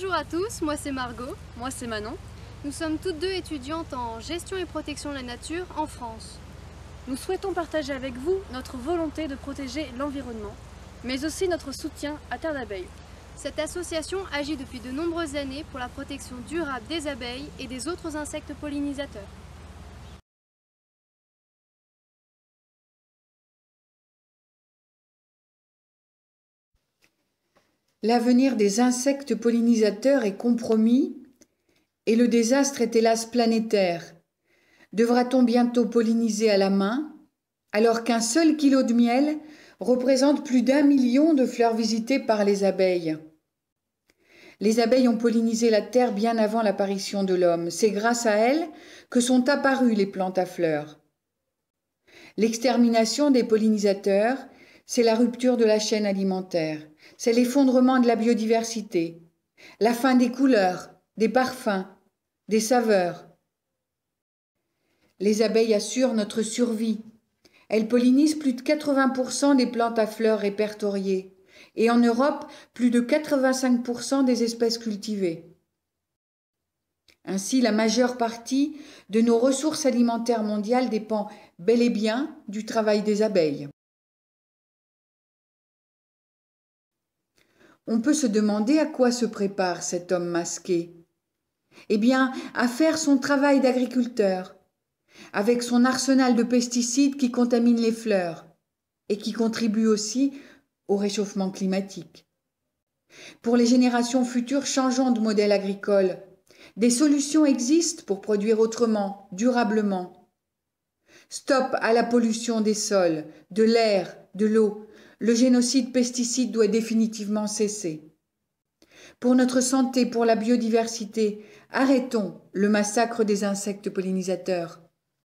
Bonjour à tous, moi c'est Margot. Moi, c'est Manon. Nous sommes toutes deux étudiantes en gestion et protection de la nature en France. Nous souhaitons partager avec vous notre volonté de protéger l'environnement, mais aussi notre soutien à Terre d'Abeilles. Cette association agit depuis de nombreuses années pour la protection durable des abeilles et des autres insectes pollinisateurs. L'avenir des insectes pollinisateurs est compromis et le désastre est hélas planétaire. Devra-t-on bientôt polliniser à la main, alors qu'un seul kilo de miel représente plus d'1 million de fleurs visitées par les abeilles? Les abeilles ont pollinisé la terre bien avant l'apparition de l'homme. C'est grâce à elles que sont apparues les plantes à fleurs. L'extermination des pollinisateurs, c'est la rupture de la chaîne alimentaire, c'est l'effondrement de la biodiversité, la fin des couleurs, des parfums, des saveurs. Les abeilles assurent notre survie. Elles pollinisent plus de 80% des plantes à fleurs répertoriées et en Europe, plus de 85% des espèces cultivées. Ainsi, la majeure partie de nos ressources alimentaires mondiales dépend bel et bien du travail des abeilles. On peut se demander à quoi se prépare cet homme masqué. Eh bien, à faire son travail d'agriculteur, avec son arsenal de pesticides qui contaminent les fleurs et qui contribuent aussi au réchauffement climatique. Pour les générations futures, changeons de modèle agricole. Des solutions existent pour produire autrement, durablement. Stop à la pollution des sols, de l'air, de l'eau. Le génocide pesticide doit définitivement cesser. Pour notre santé, pour la biodiversité, arrêtons le massacre des insectes pollinisateurs.